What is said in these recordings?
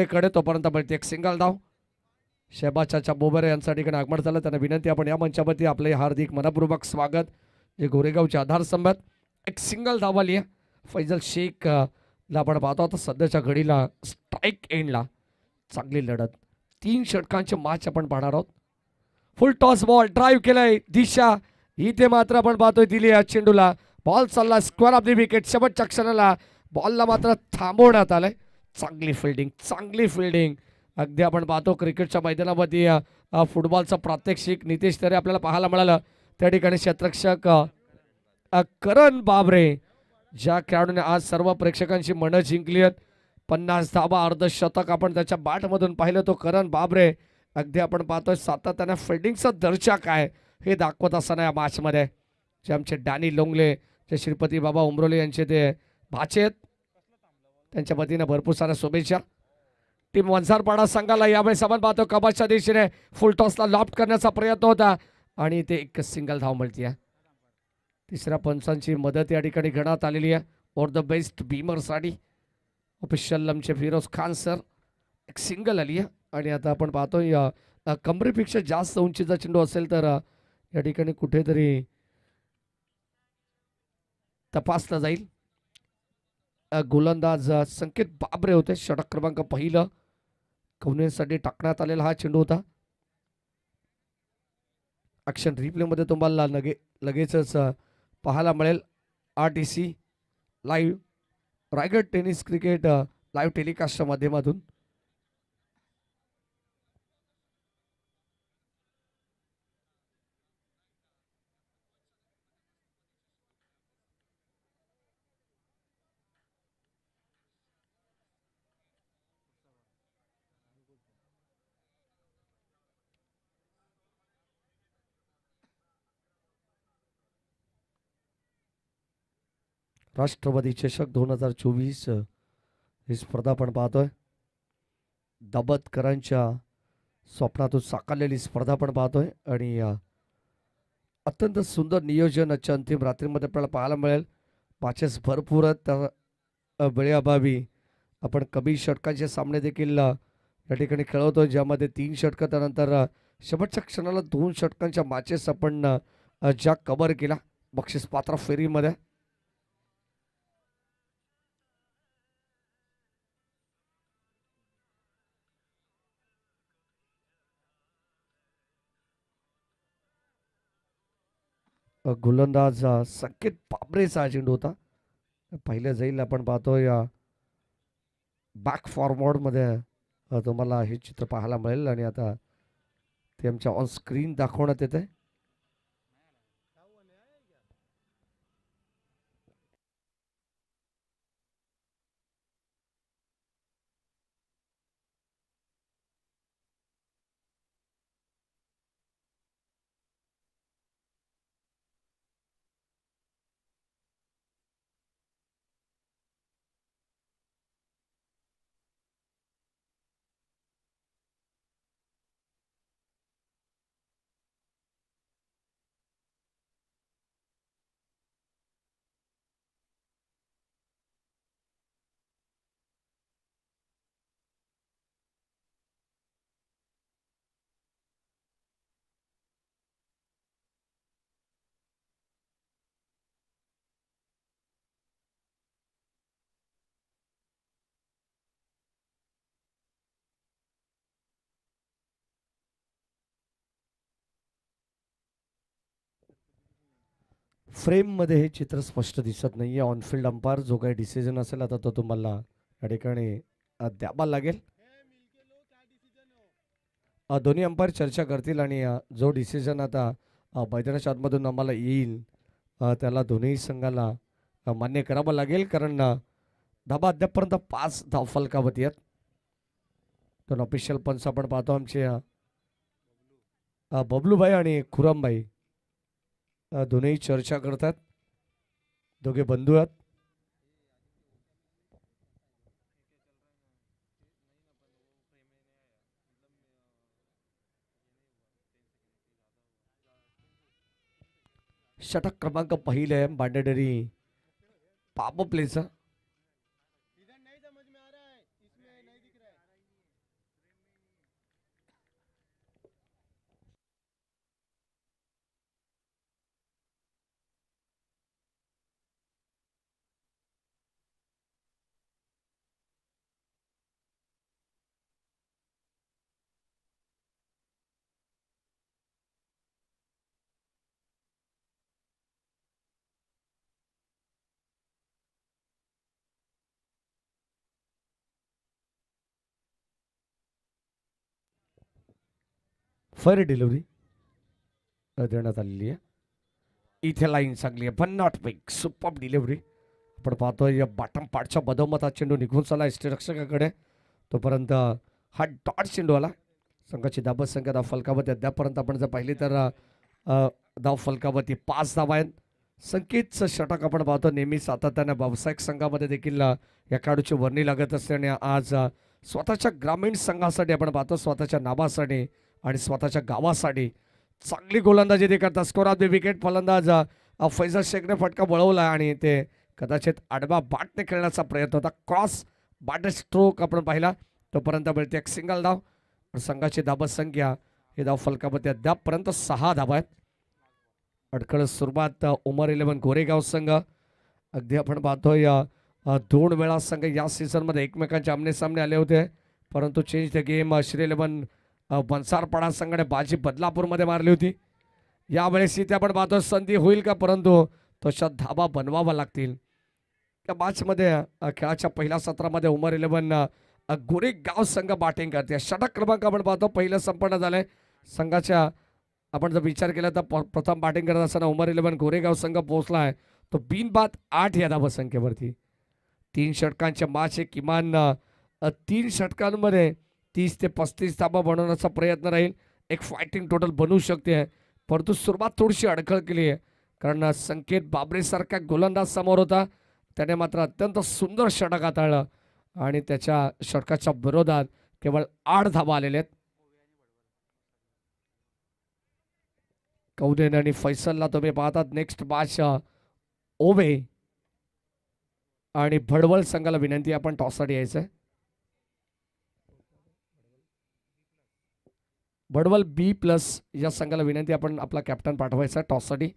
कडे तोपर्यंत मिळते एक सिंगल धाव. शहबाज चाचा बोबरे यांच्या ठिकाणी आगमन झालं. त्यांना विनंती आपण या मंचावरती आपले हार्दिक मनपूर्वक स्वागत. जे गोरेगावचे आधारस्तंभात एक सिंगल धाव आली आहे. फैजल शेख ला आपण पाहतो आता सध्याच्या घडीला स्ट्राईक एंडला चांगली लढत 3 षटकांचे मॅच आपण पाहणार आहोत. फुल टॉस बॉल ड्राईव्ह केलाय दिशा इथे मात्र आपण पाहतोय दिली या चेंडूला बॉल चालला स्क्वेअर ऑफ द विकेट. शेवटच्या क्षणाला बॉलला मात्र थांबवण्यात आलंय. चांगली फिल्डिंग अगदी आपण पाहतो क्रिकेटच्या मैदानावरती फुटबॉलचं प्रात्यक्षिक नितेश तरे आपल्याला पाहायला मिळालं. त्या ठिकाणी क्षेत्ररक्षक करण बाबरे ज्या खेळाडूने आज सर्व प्रेक्षकांची मनं जिंकली आहेत. 50 धावा अर्धशतक आपण त्याच्या बॅटमधून पाहिलं. तो करण बाबरे अगदी आपण पाहतोय सातत्याने फिल्डिंगचा दर्जा काय हे दाखवत असताना या मॅचमध्ये जे आमचे डॅनी लोंगले जे श्रीपती बाबा उमरोले यांचे ते भाचे आहेत त्यांच्या वतीने भरपूर साऱ्या शुभेच्छा. टीम वंजारपाडा संघाला यावेळेस आपण पाहतो कबाच्या दिशेने फुल टॉसला लॉफ्ट करण्याचा प्रयत्न होता आणि ते एक सिंगल धाव मिळते आहे. तिसऱ्या पंचांची मदत या ठिकाणी घेण्यात आलेली आहे. फॉर द बेस्ट बीमरसाठी ऑफिशियल आमचे फिरोज खान सर एक सिंगल आली आहे. आणि आता आपण पाहतो या कमरेपेक्षा जास्त उंचीचा चेंडू असेल तर या ठिकाणी कुठेतरी तपासला जाईल. गोलंदाज संकेत बाबरे होते. षटक क्रमांक पहिलं कवनेसाठी टाकण्यात आलेला हा चेंडू होता. ॲक्शन रिप्लेमध्ये तुम्हाला लगेचच पाहायला मिळेल. RTC live Raigad tennis cricket live टेलिकास्टच्या माध्यमातून. राष्ट्रवादी चषक 2024 ही स्पर्धा आपण पाहतोय. दाबतकरांच्या स्वप्नातून साकारलेली स्पर्धा आपण पाहतोय आणि अत्यंत सुंदर नियोजनाच्या अंतिम रात्रीमध्ये आपल्याला पाहायला मिळेल. मॅचेस भरपूर आहेत त्या वेळेअभावी आपण कमी षटकांचे सामने देखील या ठिकाणी खेळवतो ज्यामध्ये 3 षटकं त्यानंतर शेवटच्या क्षणाला 2 षटकांच्या मॅचेस आपण ज्या कव्हर केला बक्षीस पात्र फेरीमध्ये. गोलंदाज संकेत बाबरेचा चेंडू होता. पहिल्या जाईल आपण पाहतो या बॅक फॉरवर्डमध्ये तुम्हाला हे चित्र पाहायला मिळेल आणि आता ते आमच्या ऑन स्क्रीन दाखवण्यात येते. फ्रेममध्ये हे चित्र स्पष्ट दिसत नाही आहे. ऑनफिल्ड अंपायर जो काही डिसिजन असेल आता तो तुम्हाला या ठिकाणी द्यावा लागेल. दोन्ही अंपायर चर्चा करतील आणि जो डिसिजन आता मैदानाच्या आतमधून आम्हाला येईल त्याला दोन्ही संघाला मान्य करावं लागेल कारण धाबा अद्यापपर्यंत 5 धावफलकावरती आहेत. तर ऑफिशियल पंच आपण पाहतो आमचे बबलूभाई आणि खुरामभाई दोन्ही चर्चा करतात. दोघे बंधू आहेत. षटक क्रमांक पहिले बांडेडरी पाप प्लेचा फर डिलिव्हरी देण्यात आलेली आहे. इथे लाईन चांगली आहे पण नॉट बिग सुपर डिलिव्हरी. आपण पाहतोय बॉटम पार्टच्या मधोमध चेंडू निघून चालला यष्टीरक्षकाकडे. तोपर्यंत हा डॉट चेंडू आला. संघाची धाबत संख्या धाव फलकावरती अद्यापर्यंत आपण जर पाहिली तर धाव फलकावरती 5 धावा आहेत. संकेतचं षटक आपण पाहतो नेहमी सातत्याने व्यावसायिक संघामध्ये देखील या खेळाडूची वर्णी लागत असल्याने आज स्वतःच्या ग्रामीण संघासाठी आपण पाहतो स्वतःच्या नावासाठी आणि स्वतःच्या गावासाठी चांगली गोलंदाजी ते करतात. स्कोर ऑफ द विकेट फलंदाज फैजल शेखने फटका वळवला आणि ते कदाचित आडवा बाटने खेळण्याचा प्रयत्न होता. क्रॉस बाट स्ट्रोक आपण पाहिला. तोपर्यंत मिळते एक सिंगल धाव. संघाची धाबत संख्या हे धाव फलकामध्ये अद्यापपर्यंत 6 धावा आहेत. अडखळ सुरुवात उमर 11 गोरेगाव संघ. अगदी आपण पाहतोय 2 वेळा संघ या सीझनमध्ये एकमेकांच्या आमने सामने आले होते परंतु चेंज द गेम श्री 11 बनसारपाडा संघाने बाजी बदलापूरमध्ये मारली होती. यावेळेस इथे आपण पाहतो संधी होईल का परंतु तशा धाबा बनवावा लागतील. या मॅचमध्ये खेळाच्या पहिल्या सत्रामध्ये उमर 11 गोरेगाव संघ बॅटिंग करते. षटक क्रमांक आपण पाहतो पहिलं संपन्न झालंय. संघाच्या आपण जर विचार केला तर प्रथम बॅटिंग करत असताना उमर 11 गोरेगाव संघ पोहोचला आहे तो बिनबाद 8 या धावा संख्येवरती. 3 षटकांचे मॅच किमान 3 षटकांमध्ये 30 ते 35 धाबा बनवण्याचा प्रयत्न राहील. एक फायटिंग टोटल बनवू शकते परंतु सुरुवात थोडीशी अडखळ केली आहे कारण संकेत बाबरेसारखा गोलंदाज समोर होता. त्याने मात्र अत्यंत सुंदर षटक हाताळलं आणि त्याच्या षटकाच्या विरोधात केवळ 8 धावा आलेल्या आहेत. कौदेन आणि फैसलला तुम्ही पाहतात नेक्स्ट मॅच ओवे आणि भडवल संघाला विनंती आपण टॉससाठी यायचं आहे. भडवल B+ या संघाला विनंती आपण आपला कॅप्टन पाठवायचा टॉससाठी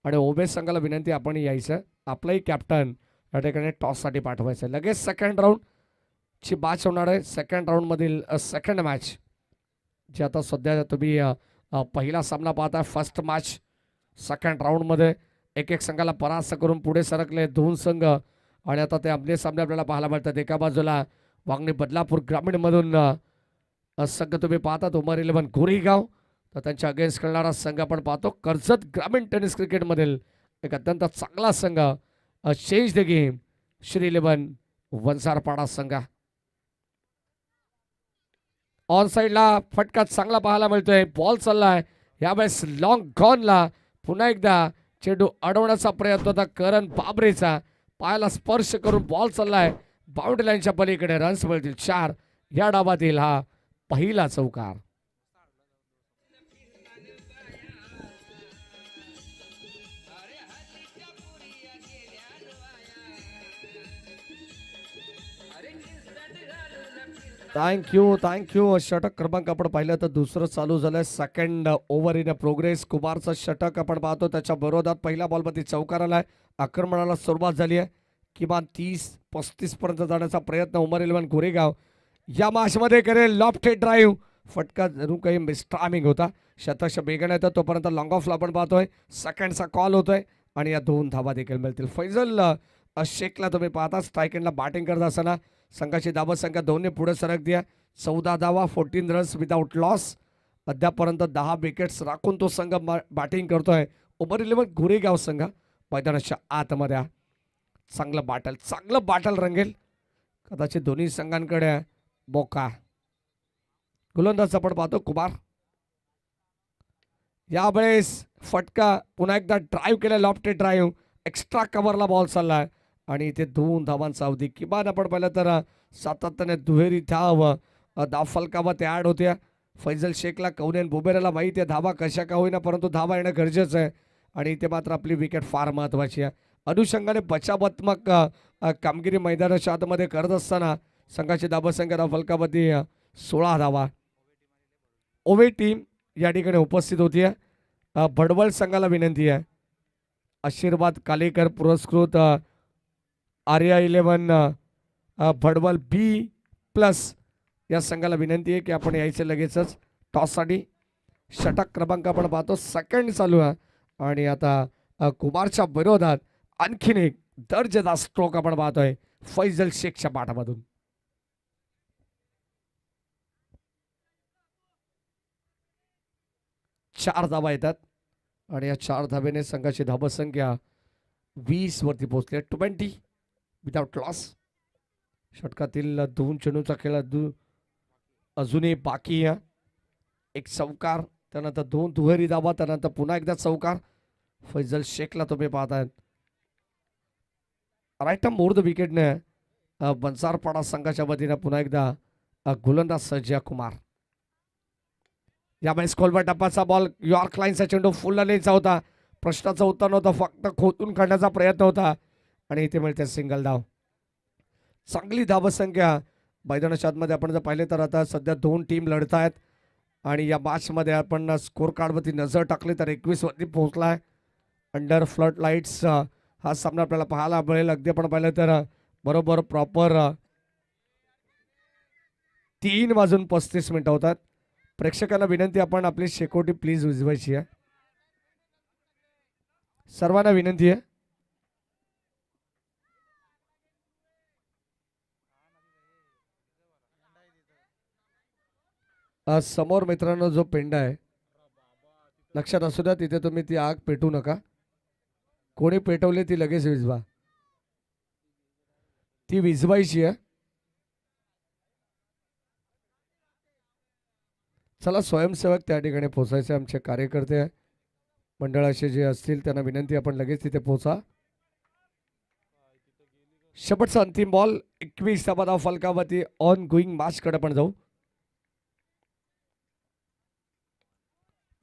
आणि ओबे संघाला विनंती आपण यायचं आपलाही कॅप्टन या ठिकाणी टॉससाठी पाठवायचं. लगेच सेकंड राऊंडची मॅच होणार आहे. सेकंड राऊंडमधील सेकंड मॅच जी आता सध्या तुम्ही पहिला सामना पाहता. फर्स्ट मॅच सेकंड राऊंडमध्ये एक संघाला परास्त करून पुढे सरकले 2 संघ आणि आता ते आमने सामने आपल्याला पाहायला मिळतात. एका बाजूला वांगणी बदलापूर ग्रामीणमधून संघ तुम्ही पाहतात उमर 11 गोरेगाव तर त्यांच्या अगेन्स्ट खेळणारा संघ आपण पाहतो कर्जत ग्रामीण टेनिस क्रिकेटमधील एक अत्यंत चांगला संघ चेंज द गेम श्री 11 वंसारपाडा संघ. ऑन साईडला फटका चांगला पाहायला मिळतोय. बॉल चाललाय यावेळेस लॉंग गॉनला. पुन्हा एकदा चेंडू अडवण्याचा प्रयत्न होता करण बाबरेचा. पायाला स्पर्श करून बॉल चाललाय बाउंड्री लाईनच्या पलीकडे. रन्स मिळतील 4 या डावातील हा पहिला चौकार. थँक्यू. षटक क्रमांक आपण पाहिलं तर दुसरं चालू झालंय. Second over in progress. कुमारचं षटक आपण पाहतो त्याच्या विरोधात पहिल्या बॉलमध्ये चौकार आलाय. आक्रमणाला सुरुवात झाली आहे. किमान 30-35 पर्यंत जाण्याचा प्रयत्न उमर 11 गोरेगाव या मॅचमध्ये करेल. लॉफ्टेड ड्राईव्ह फटका जरूर काही मिसटायमिंग होता. शतक बेगन येतं तोपर्यंत लॉंग ऑफला आपण पाहतोय सेकंडचा कॉल होतोय आणि या 2 धावा देखील मिळतील. फैजल शेखला तुम्ही पाहता स्ट्राईक एंडला बॅटिंग करत असताना संघाची धाबत संख्या 2ने पुढे सरक द्या. 14 धावा 14 रन्स विदाउट लॉस. अद्यापर्यंत 10 विकेट्स राखून तो संघ बॅटिंग करतोय. उमर 11 गोरेगाव संघ मैदानाच्या आतमध्ये चांगलं बॅटल रंगेल. कदाचित दोन्ही संघांकडे बोका गोलंदाज आपण पाहतो कुमार. यावेळेस फटका पुन्हा एकदा ड्राईव्ह केला. लॉफ्टेड ड्राईव्ह एक्स्ट्रा कव्हरला बॉल चाललाय आणि इथे 2 धावांचा अवधी. किमान आपण पाहिलं तर सातत्याने दुहेरी धाव फलकावर ॲड होत्या. फैजल शेखला कौनेन बुबेराला माहिती आहे धावा कशा का होईना परंतु धावा येणं गरजेचं आहे आणि इथे मात्र आपली विकेट फार महत्त्वाची आहे. अनुषंगाने बचावात्मक कामगिरी मैदानाच्या आतमध्ये करत असताना संघाची धाबत संख्या धाव फलकावरती 16 धावा. ओवे टीम या ठिकाणी उपस्थित होती आहे. भडवल संघाला विनंती आहे आशीर्वाद कालेकर पुरस्कृत आर्या 11 भडवल B+ या संघाला विनंती आहे की आपण यायचं लगेचच टॉससाठी. षटक क्रमांक आपण पाहतो सेकंड चालू आहे आणि आता कुमारच्या विरोधात आणखीन एक दर्जेदार स्ट्रोक आपण पाहतोय फैजल शेखच्या पाठामधून. 4 धावा येतात आणि या 4 धावेने संघाची धावसंख्या 20 वरती पोहोचली 20 विदाउट लॉस. षटकातील 2 चेंडूचा खेळ अजूनही बाकी आहे. एक चौकार, त्यानंतर 2 दुहेरी धावा, त्यानंतर पुन्हा एकदा चौकार. फैजल शेखला तुम्ही पाहताय राईट मोर द विकेटने बंजारपाडा संघाच्या वतीने पुन्हा एकदा गोलंदाज सज्जा कुमार. यावेळेस खोलवर टप्पाचा बॉल यॉर्क लाईनचा चेंडू फुल लेनचा होता. प्रश्नाचं उत्तर नव्हतं, फक्त खोदून काढण्याचा प्रयत्न होता आणि इथे मिळते सिंगल धाव. चांगली धावसंख्या मैदानाच्या आतमध्ये आपण जर पाहिले तर आता सध्या 2 टीम लढत आहेत आणि या मॅचमध्ये आपण स्कोर कार्डवरती नजर टाकली तर 21 वरती पोहोचलाय. अंडर फ्लड लाईट्स हा सामना आपल्याला पाहायला मिळेल. अगदी आपण पाहिलं तर बरोबर प्रॉपर 3:35 होतात. प्रेक्षकांना विनंती, आपण आपली शेकोटी प्लीज विझवायची आहे. सर्वांना विनंती आहे. समोर मित्रांनो जो पेंडा आहे लक्षात असू द्या, तिथे तुम्ही ती आग पेटू नका. कोणी पेटवले ती लगेच विझवा. ती विझवायची आहे. चला, स्वयंसेवक त्या ठिकाणी पोहोचायचे. आमचे कार्यकर्ते मंडळाचे जे असतील त्यांना विनंती, आपण लगेच तिथे पोहोचा. शेवटचा अंतिम बॉल 21 धावा फलकावरती ऑन गोईंग मॅच कडे आपण जाऊ.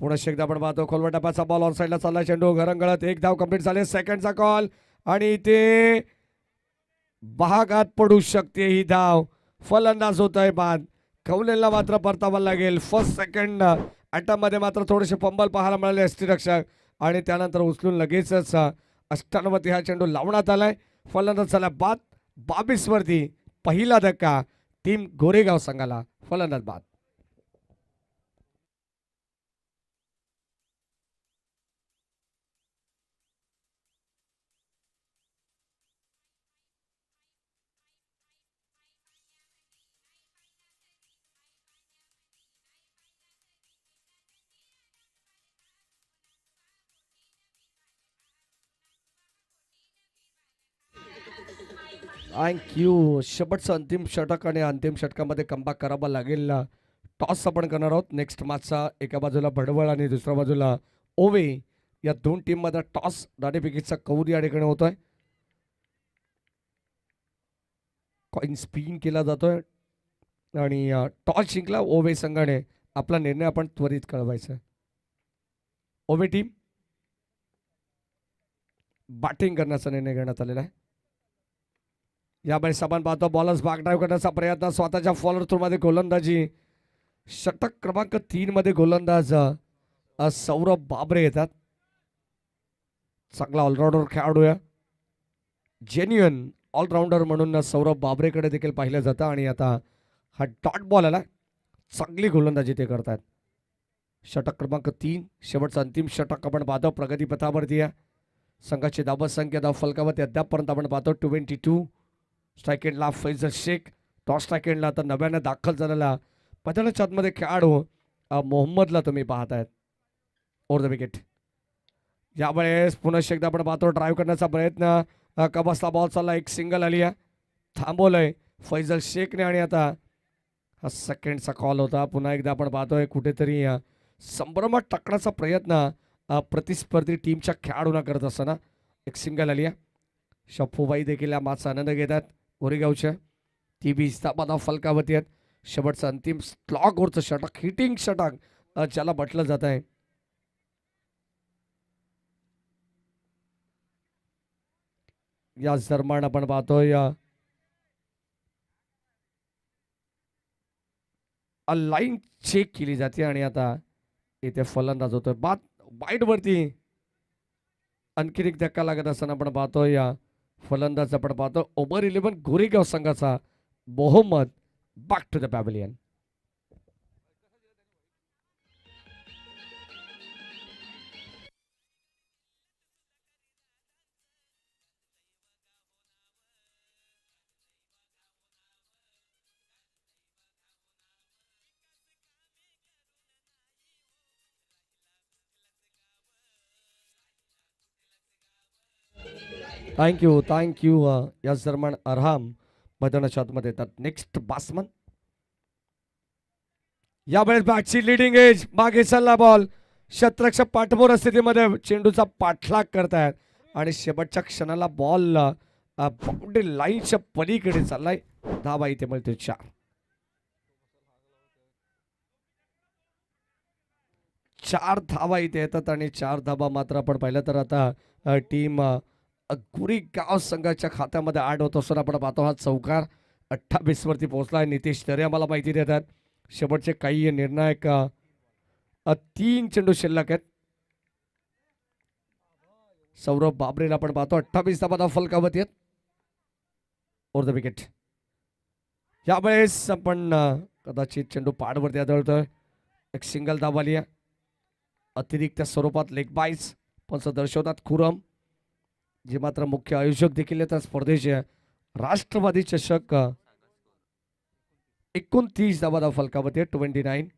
पुन्हा एकदा आपण पाहतो खोलवर टप्प्याचा बॉल ऑन साईडला चालला, चेंडू घरंगळत. 1 धाव कंप्लीट झाले. सेकंडचा कॉल आणि ते भागात पडू शकते ही धाव. फलंदाज होत आहे बाद. कौलेला मात्र परतावा लागेल. फर्स्ट सेकंड अटॅकमध्ये मात्र थोडेसे फंबल पाहायला मिळाले यष्टीरक्षक आणि त्यानंतर उचलून लगेचच अष्टांवरती हा चेंडू लावण्यात आलाय. फलंदाज झाला बाद. 22 वरती पहिला धक्का टीम गोरेगाव संघाला. फलंदाज बाद. थँक्यू. शेवटचं अंतिम षटक आणि अंतिम षटकामध्ये कमबॅक करावा लागेल. टॉस आपण करणार आहोत नेक्स्ट मॅचचा. एका बाजूला भडवळ आणि दुसऱ्या बाजूला ओवे. या 2 टीममध्ये टॉस दाढीपिकीचा कौर या ठिकाणी होतोय. कॉइन स्पिन केला जातोय आणि टॉस जिंकला ओवे संघाने. आपला निर्णय आपण त्वरित कळवायचा. ओवे टीम बॅटिंग करण्याचा निर्णय घेण्यात आलेला आहे. यावेळेस आपण पाहतो बॉलर्स बॅक ड्राईव्ह करण्याचा प्रयत्न. स्वतःच्या फॉलोअर थ्रूमध्ये गोलंदाजी. षटक क्रमांक 3 मध्ये गोलंदाज सौरभ बाबरे येतात. चांगला ऑलराऊंडर खेळाडू आहे. जेन्युइन ऑलराऊंडर म्हणून सौरभ बाबरेकडे देखील पाहिलं जातं आणि आता हा डॉट बॉल आला. चांगली गोलंदाजी ते करतात. षटक क्रमांक 3 शेवटचा अंतिम षटक आपण पाहतो. प्रगतीपथावरती आहे. संघाची धावसंख्या धाव फलकावरती अद्यापपर्यंत आपण पाहतो 22. स्ट्राईक एंडला फैजल शेख. टॉस स्ट्राईक एंडला आता नव्याने दाखल झालेला मैदानाच्या आतमध्ये खेळाडू मोहम्मदला तुम्ही पाहतायत ओव्हर द विकेट. यावेळेस पुन्हा एकदा आपण पाहतो ड्राईव्ह करण्याचा प्रयत्न. कबसला बॉल चालला. एक सिंगल आली आहे. थांबवलंय फैजल शेखने आणि आता हा सेकंडचा कॉल होता. पुन्हा एकदा आपण पाहतोय कुठेतरी संभ्रमात टाकण्याचा प्रयत्न प्रतिस्पर्धी टीमच्या खेळाडूंना करत असताना एक सिंगल आली आहे. शप्पूबाई देखील या मॅचचा आनंद घेतात. गोरेगावच्या 23 धावा फलकावरती आहेत. शेवटचं अंतिम स्लॉग वरचं षटक, हिटिंग षटक ज्याला म्हटलं जात आहे. या दरम्यान आपण पाहतोय लाईन चेक केली जाते आणि आता इथे फलंदाज होतोय बाद. वाईट वरती आणखी एक धक्का लागत असताना आपण पाहतोय फलंदाज आपण पाहतो ओव्हर 11 गोरेगाव संघाचा Mohammad. Back to the pavilion. Thank you या जर्मन अरहाम मैदानाच्या आतमध्ये येतात. Next batsman. यावेळेस बॅटची लिडिंग एज मागे चालला बॉल. शतरक्षक पाठमोर स्थितीमध्ये चेंडूचा पाठलाग करतायत आणि शेवटच्या क्षणाला बॉल बाउंड्री लाईनच्या पलीकडे चाललाय. धावा इथे मिळते 4. 4 धावा इथे येतात आणि 4 धावा मात्र आपण पाहिलं तर आता टीम गुरेगाव संघाच्या खात्यामध्ये ऍड होत असताना आपण पाहतो हा चौकार 28 वरती पोहोचलाय. नितेश तरे आम्हाला माहिती देतात. शेवटचे काही निर्णायक 3 चेंडू शिल्लक आहेत. सौरभ बाबरेला आपण पाहतो 28 धावा फलकावत येत ओर द विकेट. यावेळेस आपण कदाचित चेंडू पाडवरती आदळतोय. एक सिंगल धाव आली आहे. अतिरिक्त स्वरूपात लेग बाईस पण दर्शवतात खुरम, जे मात्र मुख्य आयोजक देखील आहेत स्पर्धेचे. राष्ट्रवादी चषक 29 धावा फलकावत आहे 29.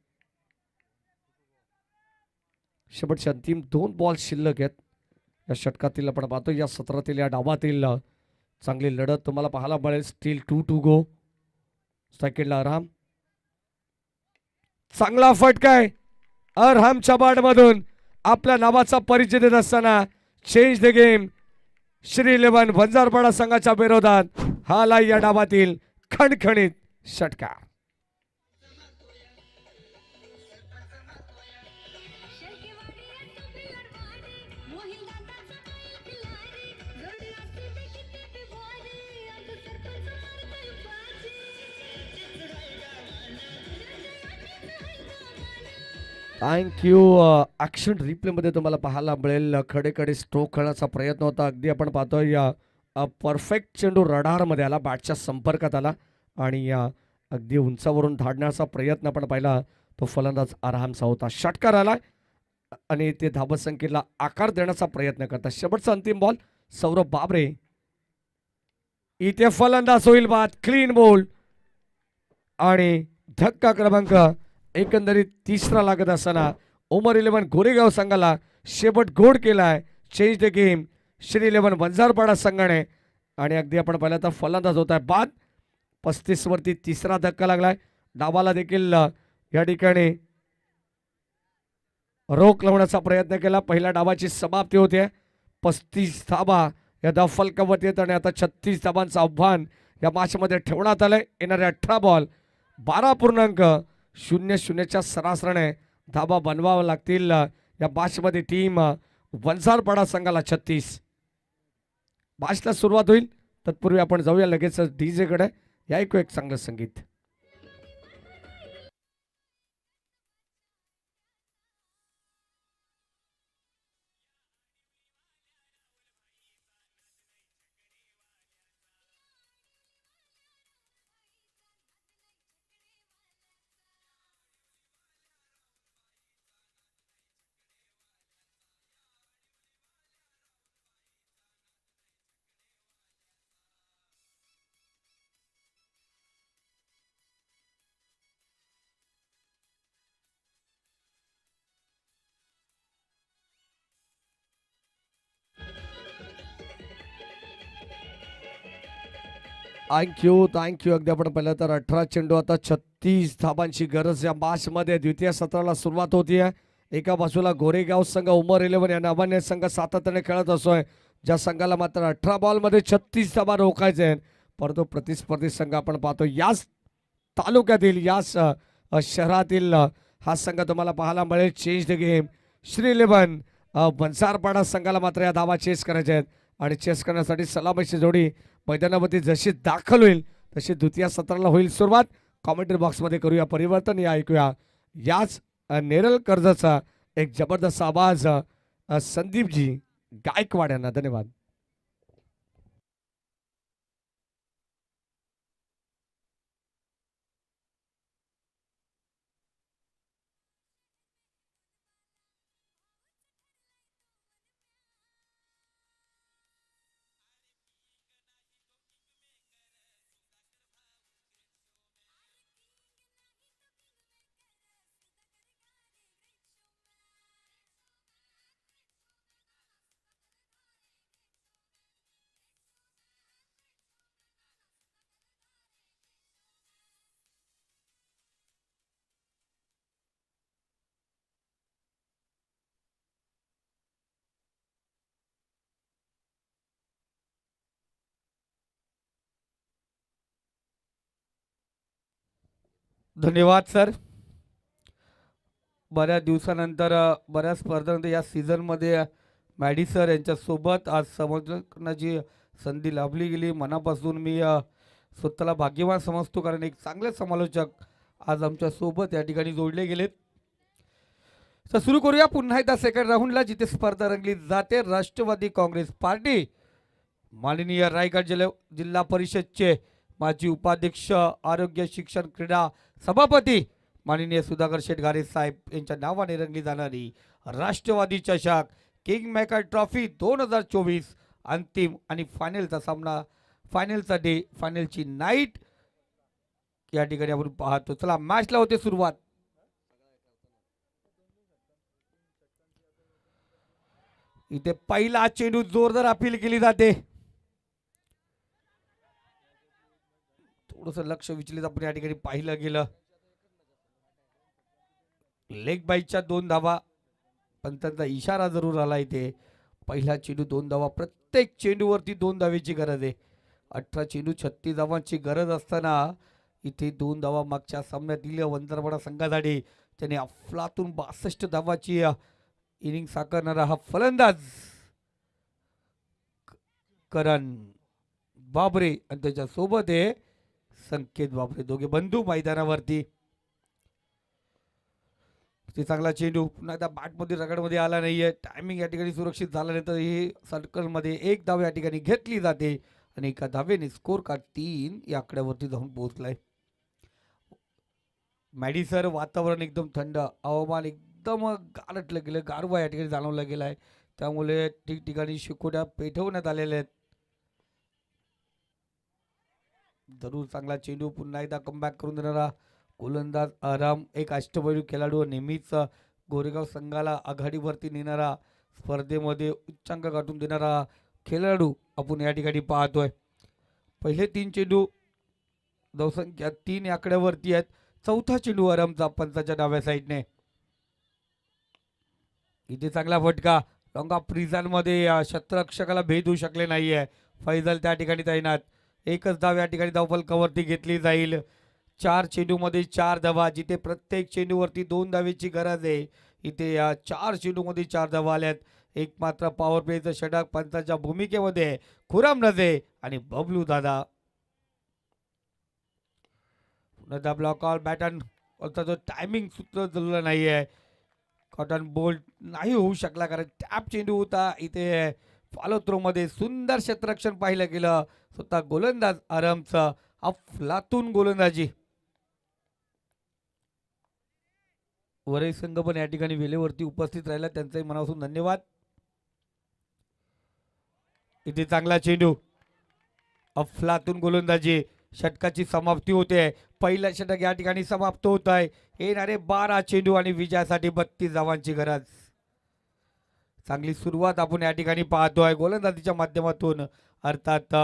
शेवटचे अंतिम 2 बॉल शिल्लक आहेत या षटकातील. आपण पाहतो या सत्रातील या डावातील चांगली लढत तुम्हाला पाहायला मिळेल. Still 2 to go. सेकंडला अरहाम. चांगला फटकाय अरहामच्या बॅट मधून. आपल्या नावाचा परिचय देत असताना change the game. Shri 11 Vanjarpada संघाच्या विरोधात हाला या डावातील खणखणीत षटकार. थँक्यू. ॲक्शन रिप्लेमध्ये तुम्हाला पाहायला मिळेल खडे स्ट्रोक खेळण्याचा प्रयत्न होता. अगदी आपण पाहतोय या परफेक्ट चेंडू रडारमध्ये आला, बॅटच्या संपर्कात आला आणि अगदी उंचावरून धाडण्याचा प्रयत्न आपण पाहिला तो फलंदाज अरहामचा होता. षटकार आला आणि ते धावसंख्येला आकार देण्याचा प्रयत्न करतात. शेवटचा अंतिम बॉल सौरभ बाबरे. इथे फलंदाज होईल बाद. क्लीन बॉल आणि धक्का क्रमांक एकंदरीत 3रा लागत असताना उमर 11 गोरेगाव संघाला शेवट गोड केलाय. Change the game Shri 11 Vanjarpada संघाने. आणि अगदी आपण पाहिलं तर फलंदाज होत आहे बाद. 35 वरती 3रा धक्का लागलाय. डावाला देखील या ठिकाणी रोख लावण्याचा प्रयत्न केला. पहिल्या डावाची समाप्ती होते. 35 धाबा या धाव फलकावत येत आणि आता 36 धाबांचं आव्हान या मॅचमध्ये ठेवण्यात आलंय. येणारे 18 बॉल 12.00च्या सरासरीने धाबा बनवावा लागतील या मॅचमध्ये. टीम वंजारपाडा संघाला 36. मॅचला सुरुवात होईल तत्पूर्वी आपण जाऊया लगेच डीजे कडे. या ऐकू एक चांगलं संगीत. थँक्यू. अगदी आपण पाहिलं तर 18 चेंडू आता 36 धाबांची गरज या मॅचमध्ये. द्वितीय सत्राला सुरुवात होतीये. एका बाजूला गोरेगाव संघ उमर 11 या नावाने संघ सातत्याने खेळत असतोय, ज्या संघाला मात्र 18 बॉलमध्ये 36 धाबा रोखायचे आहेत. परंतु प्रतिस्पर्धी संघ आपण पाहतो याच तालुक्यातील याच शहरातील हा संघ तुम्हाला पाहायला मिळेल. Change the game Shri 11 Vanjarpada संघाला मात्र या धावा चेस करायच्या आहेत आणि चेस करण्यासाठी सलामीची जोडी मैदानामध्ये जशी दाखल होईल तशी द्वितीय सत्राला होईल सुरुवात. कॉमेंट्री बॉक्समध्ये करूया परिवर्तन. या ऐकूया याच नेरल कर्जचा एक जबरदस्त आवाज संदीपजी गायकवाड यांना. धन्यवाद. धन्यवाद सर. बऱ्याच दिवसानंतर बऱ्याच स्पर्धांमध्ये या सीझनमध्ये मॅडी सर यांच्यासोबत आज समजण्याची संधी लाभली गेली. मनापासून मी स्वतःला भाग्यवान समजतो, कारण एक चांगले समालोचक आज आमच्या सोबत या ठिकाणी जोडले गेलेत. तर सुरू करूया पुन्हा एकदा सेकंड राऊंडला, जिथे स्पर्धा रंगली जाते. राष्ट्रवादी काँग्रेस पार्टी, माननीय रायगड जिल्हा परिषदचे माजी उपाध्यक्ष, आरोग्य शिक्षण क्रीडा सभापती माननीय सुधाकर शेठ गारे साहेब यांच्या नावाने रंगली जाणारी राष्ट्रवादी चषक किंग मेकर ट्रॉफी 2024 अंतिम आणि फायनलचा सामना, फायनलचा डे, फायनलची नाईट या ठिकाणी आपण पाहतो. चला मॅचला होते सुरुवात. इथे पहिला चेंडू जोरदार अपील केली जाते. थोडस लक्ष विचलित आपण या ठिकाणी पाहिलं गेलं. लेग बाईच्या 2 धावा, पण त्यांचा इशारा जरूर आला. इथे पहिला चेंडू 2 धावा, प्रत्येक चेंडूवरती 2 धावेची गरज आहे. 18 चेंडू 36 धावांची गरज असताना इथे 2 धावा मागच्या सामन्यात दिल्या वंजारवाडा संघासाठी. त्याने अफलातून 62 धावाची इनिंग साकारणारा हा फलंदाज करण बाबरे आणि त्याच्या सोबत आहे संकेत बाबरे, दोघे बंधू मैदानावरती. ते चांगला चेंडू पुन्हा एकदा बॅटमध्ये रगडमध्ये आला नाहीये. टायमिंग या ठिकाणी सुरक्षित झाला नाही, तर हे सर्कलमध्ये 1 धाव या ठिकाणी घेतली जाते आणि एका धावेने स्कोर कार्ड 3 या आकड्यावरती जाऊन पोहोचलाय. मॅडी सर, वातावरण एकदम थंड, हवामान एकदम गारटलं गेलं, गारवा या ठिकाणी जाणवला गेलाय. त्यामुळे ठिकठिकाणी शिकोट्या पेटवण्यात आलेल्या आहेत. जरूर चांगला चेंडू, पुन्हा एकदा कमबॅक करून देणारा गोलंदाज आराम, एक अष्टपैलू खेळाडू, नेहमीच गोरेगाव संघाला आघाडीवरती नेणारा, स्पर्धेमध्ये उच्चांक गाठून देणारा खेळाडू आपण या ठिकाणी पाहतोय. पहिले 3 चेंडू धावसंख्या 3 आकड्यावरती आहेत. चौथा चेंडू आरामचा पंचाच्या डाव्या साईडने. इथे चांगला फटका, लॉंगा प्रिझनमध्ये शतरक्षकाला भेद होऊ शकले नाहीये. फैजल त्या ठिकाणी तैनात. एकच धाव या ठिकाणी धावफलकावरती घेतली जाईल. 4 चेंडूमध्ये 4 धावा, जिथे प्रत्येक चेंडूवरती 2 धावेची गरज आहे. इथे या 4 चेंडूमध्ये 4 धावा आल्यात. एक मात्र पॉवर प्लेचं षटक पंचाच्या भूमिकेमध्ये खुराम रजे आणि बबलू दादा. पुन्हा ब्लॉक ऑल बॅटन जो टायमिंग सूत्र जुळलं नाहीये. कॉटन बोल्ट नाही होऊ शकला, कारण टॅप चेंडू होता. इथे फॉलो थ्रो मध्ये सुंदर क्षेत्ररक्षण पाहिलं गेलं. स्वतः गोलंदाज आरामचा अफलातून गोलंदाजी. वरही संघ पण या ठिकाणी वेळेवरती उपस्थित राहिला, त्यांचाही मनापासून धन्यवाद. इथे चांगला चेंडू, अफलातून गोलंदाजी. षटकाची समाप्ती होते. पहिला षटक या ठिकाणी समाप्त होत आहे. येणारे 12 चेंडू आणि विजयासाठी 32 धावांची गरज. चांगली सुरुवात आपण या ठिकाणी पाहतोय गोलंदाजीच्या माध्यमातून. अर्थात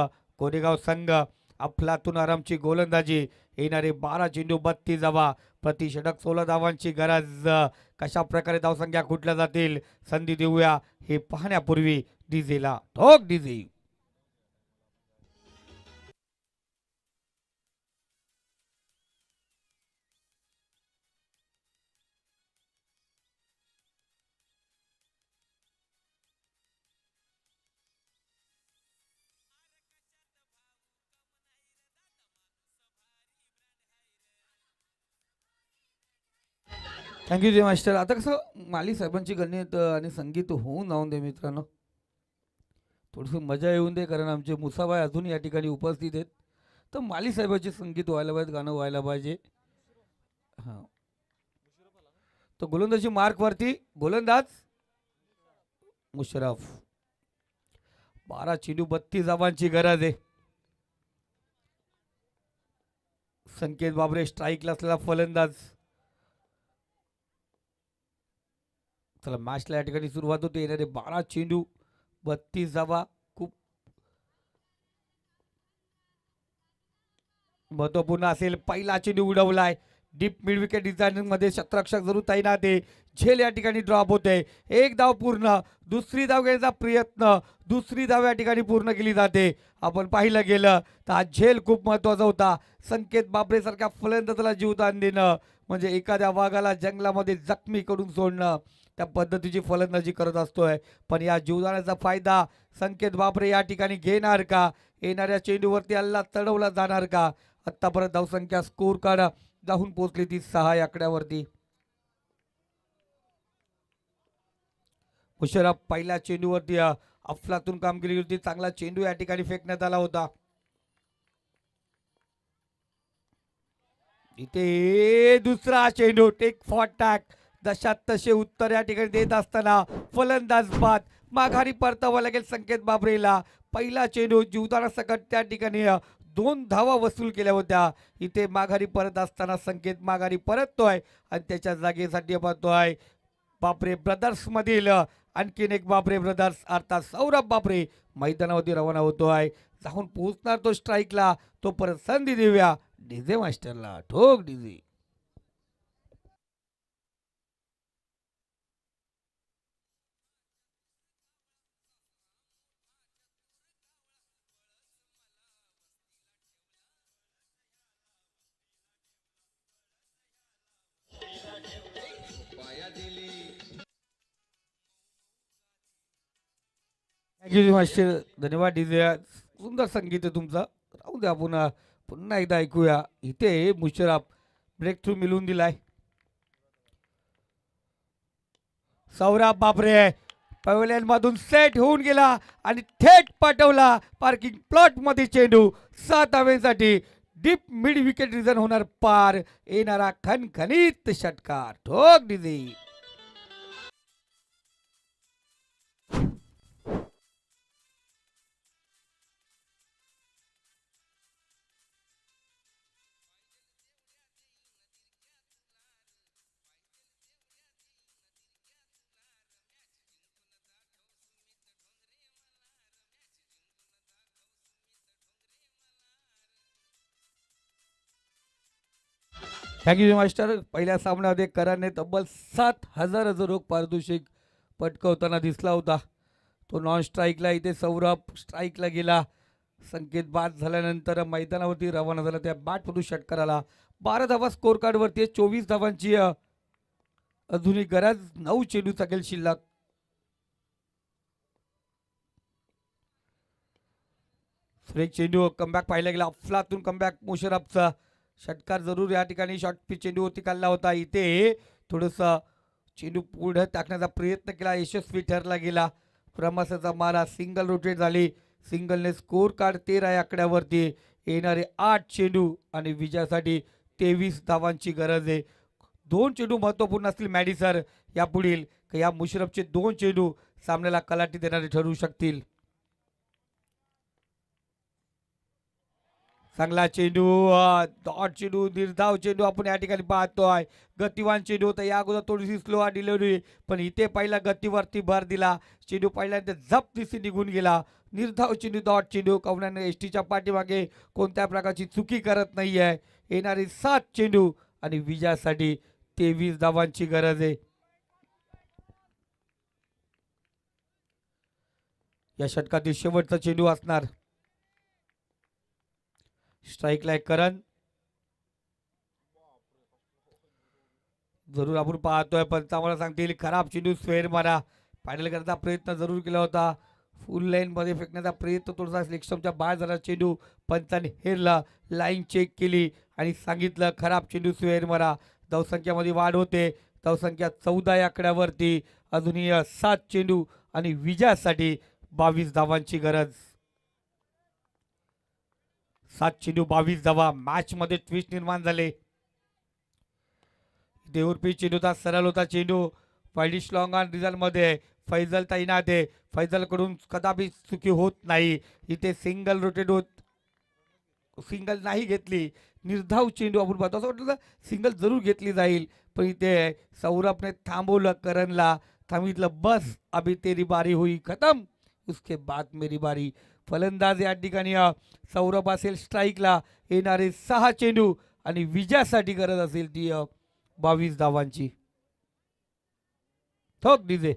कोरेगाव संघ अफलातून आरामची गोलंदाजी. येणारे 12 चेंडू 32 धावा, प्रति षटक 16 धावांची गरज. कशा प्रकारे धावसंख्या कुठल्या जातील संधी देऊया हे पाहण्यापूर्वी डीजेला ठोक डीजे. थँक्यू जय मास्टर. आता कसं माली साहेबांची गणित आणि संगीत होऊन जाऊन दे मित्रांनो, थोडंसं मजा येऊन दे, कारण आमचे मुसाबाई अजून या ठिकाणी उपस्थित आहेत. तर माली साहेबांचे संगीत व्हायला पाहिजे, गाणं व्हायला पाहिजे. हां, तर गोलंदाजी मार्कवरती गोलंदाज मुशरफ. 12 चेंडू 32 धावांची गरज आहे. संकेत बाबरे स्ट्राईकला असलेला फलंदाज. चला मॅचला या ठिकाणी सुरुवात होते. येणारे 12 चेंडू 32 धावा, खूप महत्वपूर्ण असेल. पहिला चेंडू उडवलाय, डीप मिड विकेट डिझायनिंग मध्ये शतरक्षक जरूर तैनात आहे. झेल या ठिकाणी ड्रॉप होते. एक धाव पूर्ण, दुसरी धाव घेण्याचा प्रयत्न, दुसरी धाव या ठिकाणी पूर्ण केली जाते. आपण पाहिलं गेलं तर हा झेल खूप महत्वाचा होता. संकेत बाबरे सारख्या फलंदाजाला जीवदान देणं म्हणजे एखाद्या वाघाला जंगलामध्ये जखमी करून सोडणं, त्या पद्धतीची फलंदाजी करत असतोय. पण या जीवदानाचा फायदा संकेत बाबरे या ठिकाणी घेणार का? येणाऱ्या चेंडूवरती हल्ला चढवला जाणार का? आतापर्यंत धावसंख्या स्कोर कार्ड जाऊन पोहोचली ती 6 या आकड्यावरती. मुशर्रफ पहिल्या चेंडूवरती अफलातून कामगिरी होती. चांगला चेंडू या ठिकाणी फेकण्यात आला होता. इथे दुसरा चेंडू टेक फॉर टॅक, जशात तसे उत्तर या ठिकाणी देत असताना फलंदाज बाद. माघारी परतावं लागेल संकेत बाबरेला. पहिला चेंडू जीवदाना सकट त्या ठिकाणी 2 धावा वसूल केल्या होत्या. इथे माघारी परत असताना संकेत माघारी परततोय आणि त्याच्या जागेसाठी पाहतोय बाबरे ब्रदर्स मधील आणखीन एक बाबरे ब्रदर्स अर्थात सौरभ बाबरे मैदानावरती रवाना होतोय. जाऊन पोहोचणार तो स्ट्राईकला. तो परत संधी देऊया डीजे मास्टरला. ठोक डीजे. Thank you master. धन्यवाद डीजे. सुंदर संगीत आहे तुमचं. राहू द्या आपण पुन्हा एकदा ऐकूया. इथे मुशर्रफ ब्रेक थ्रू मिळवून दिलाय. सौरभ बाबरे पवेलियन मधून सेट होऊन गेला आणि थेट पाठवला पार्किंग प्लॉट मध्ये चेंडू. 7 धावेसाठी डीप मिड विकेट रिझन होणार पार. येणारा खणखणीत षटकार. ठोक डीजे. Thank you master. पहिल्या सामन्यामध्ये कराने तब्बल 7,000 रोख पारितोषिक पटकवताना दिसला होता. तो नॉन स्ट्राईकला. इथे सौरभ स्ट्राईकला गेला. संकेत बाद झाल्यानंतर मैदानावरती रवाना झाला. त्या बॅटमधून षटकाराला 12 धावा स्कोर कार्डवरती. 24 धावांची अजूनही गरज. 9 चेंडूचा खेळ शिल्लक. सुरेख चेंडू कमबॅक पाहिला गेला. अफलातून कमबॅक मुशर्रफचा. षटकार जरूर या ठिकाणी शॉर्ट पिच चेंडूवरती काढला होता. इथे थोडंसं चेंडू पुढे टाकण्याचा प्रयत्न केला. यशस्वी ठरला गेला. प्रमासाचा मारा. सिंगल रोटेट झाली. सिंगलने स्कोर कार्ड 13 या आकड्यावरती. येणारे 8 चेंडू आणि विजयासाठी 23 धावांची गरज आहे. 2 चेंडू महत्त्वपूर्ण असतील मॅडिसर यापुढील. या मुशर्रफचे 2 चेंडू सामन्याला कलाटी देणारे ठरू शकतील. चांगला चेंडू. डॉट चेंडू, निर्धाव चेंडू आपण या ठिकाणी पाहतोय. गतिवान चेंडू होता. या अगोदर थोडीशी स्लो डिलिव्हरी, पण इथे पहिला गतीवरती भर दिला. चेंडू पहिल्यांदा जप दिसी निघून गेला. निर्धाव चेंडू, डॉट चेंडू. कवनाने एसटीच्या पाठीमागे कोणत्या प्रकारची चुकी करत नाहीये. येणारी 7 चेंडू आणि विजयासाठी 23 धावांची गरज आहे. या षटकातील शेवटचा चेंडू असणार. स्ट्राईकला एक करण. जरूर आपण पाहतोय पण आम्हाला सांगतील खराब चेंडू स्क्वेअर मारा. फायनल करण्याचा प्रयत्न जरूर केला होता. फुल लाईन मध्ये फेकण्याचा प्रयत्न थोडासा सिलेक्शनच्या बाहेर झाला चेंडू. पंचाने हेरला. लाईन चेक केली आणि सांगितलं खराब चेंडू स्क्वेअर मारा. धावसंख्यामध्ये वाढ होते. धावसंख्या 14 या आकड्यावरती. अजूनही 7 चेंडू आणि विजयासाठी 22 धावांची गरज. 7 चेंडू 22 धावा. मॅच मध्ये ट्विस्ट निर्माण झाले. देऊरपी चेंडूचा सरळ होता चेंडू. फायडिश लॉंग ऑन रिझल्ट मध्ये फैजल तैनात आहे. फैजल कडून कदापि चुकी होत नाही. इथे सिंगल रोटेट होत. सिंगल नाही घेतली. निर्धाव चेंडू आपण पाहतो. असं वाटलं सिंगल जरूर घेतली जाईल पण इथे सौरभने थांबवलं. करणला थांबितलं. बस अभी तेरी बारी हुई खतम, उसके बाद मेरी बारी. फलंदाज या ठिकाणी सौरभ असेल स्ट्राईकला. येणारे 6 चेंडू आणि विजयासाठी गरज असेल ती 22 धावांची. ठोक डीजे.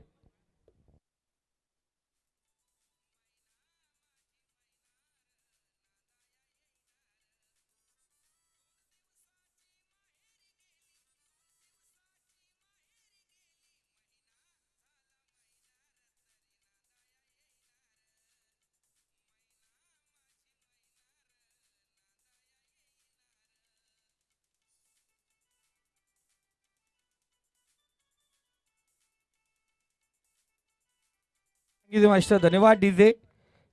मास्टर धन्यवाद डीजे.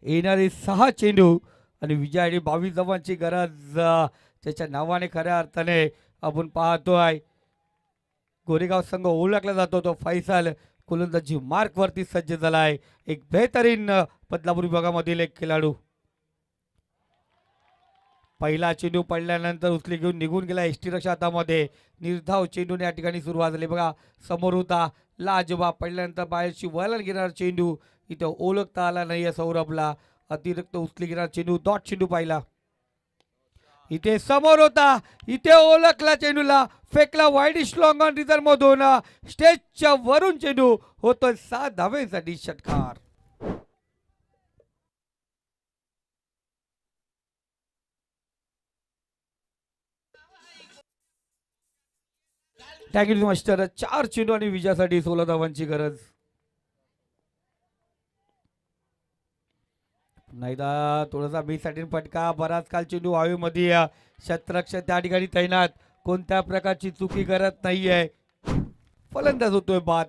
येणारे 6 चेंडू आणि विजयासाठी 22 धावांची गरज त्याच्या नावाने खऱ्या अर्थाने आपण पाहतोय. गोरेगाव संघ ओळखला जातो तो फैसल गोलंदाजी मार्क वरती सज्ज झालाय. एक बेहतरीन बदलापूर विभागामधील एक खेळाडू. पहिला चेंडू पडल्यानंतर उचली घेऊन निघून गेला एसटी रक्षा हातामध्ये. निर्धाव चेंडूने या ठिकाणी सुरुवात झाली. बघा समोर होता लाजवाब, पडल्यानंतर बाहेरची वळण घेणार चेंडू इथे ओळखता आला नाहीये सौरभला. अतिरिक्त उचली घेणार चेंडू डॉट चेंडू पाहिला. इथे समोर होता, इथे ओळखला चेंडूला, फेकला वाईडिश लॉंग ऑन रिझल्ट मधून स्टेजच्या वरून चेंडू होतोय 7 धावेसाठी षटकार. Thank you master. 4 चेंडू आणि विजयासाठी 16 धावांची गरज. नाहीदा थोडासा साठी फटका. बराच काल चेंडू हवेमध्ये, शतरक्षक त्या ठिकाणी तैनात, कोणत्या प्रकारची चुकी करत नाहीये. फलंदाज होतोय बाद.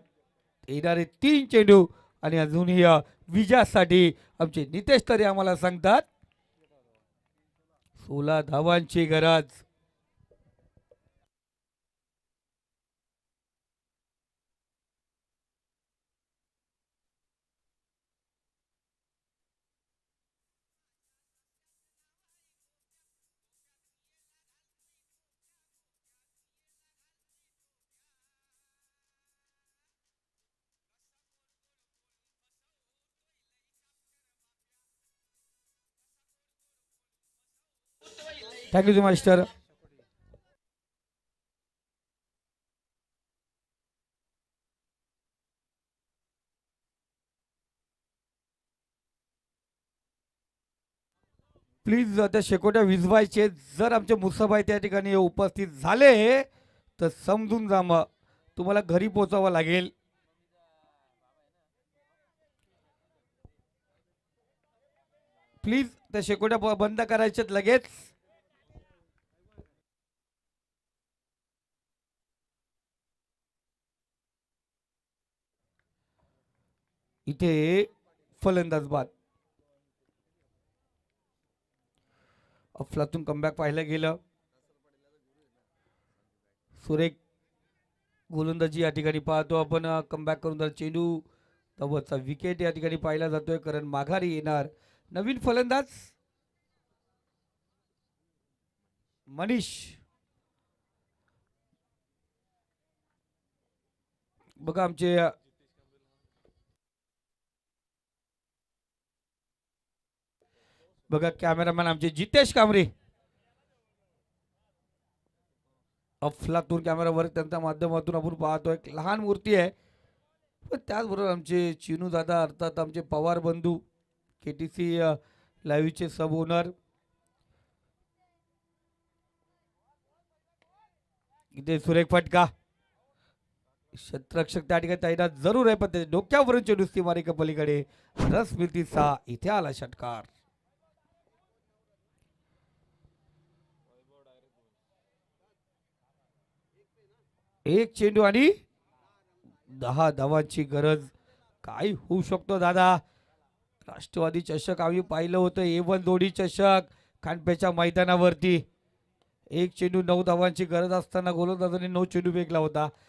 येणारे 3 चेंडू आणि अजूनही विजयासाठी आमचे नितेश तरे आम्हाला सांगतात 16 धावांची गरज. Thank you master. प्लीज त्या शेकोट्या विझवायचे. जर आमचे मुसाबाई त्या ठिकाणी उपस्थित झाले तर समजून जा, मग तुम्हाला घरी पोहोचावं लागेल. प्लीज त्या शेकोट्या बंद करायच्यात लगेच. इथे फलंदाज बाद. अफलातून कमबॅक पाहिलं गेलं. सुरेख गोलंदाजी या ठिकाणी पाहतो आपण. कमबॅक करून चेंडू तवचा विकेट या ठिकाणी पाहिला जातोय. कारण माघारी येणार नवीन फलंदाज मनीष. बघा आमचे बघा कॅमेरामॅन आमचे जितेश कांबरे. अफलातून कॅमेरावर त्यांच्या माध्यमातून आपण पाहतो. एक लहान मूर्ती आहे, पण त्याचबरोबर आमचे चिनू दादा अर्थात आमचे पवार बंधू KTC लाईव्हचे सब ओनर. इथे सुरेख फटका. शतरक्षक त्या ठिकाणी तैनात जरूर आहे, पण त्याच्या डोक्यावरून चेंडू सीमारेख पलीकडे. रस मिळती 6. इथे आला षटकार. एक चेंडू आणि 10 धावांची गरज. काय होऊ शकतो दादा. राष्ट्रवादी चषक आम्ही पाहिलं होतं. A1 जोडी चषक खानपेच्या मैदानावरती. एक चेंडू 9 धावांची गरज असताना गोलंदाजाने 9 चेंडू फेकला होता.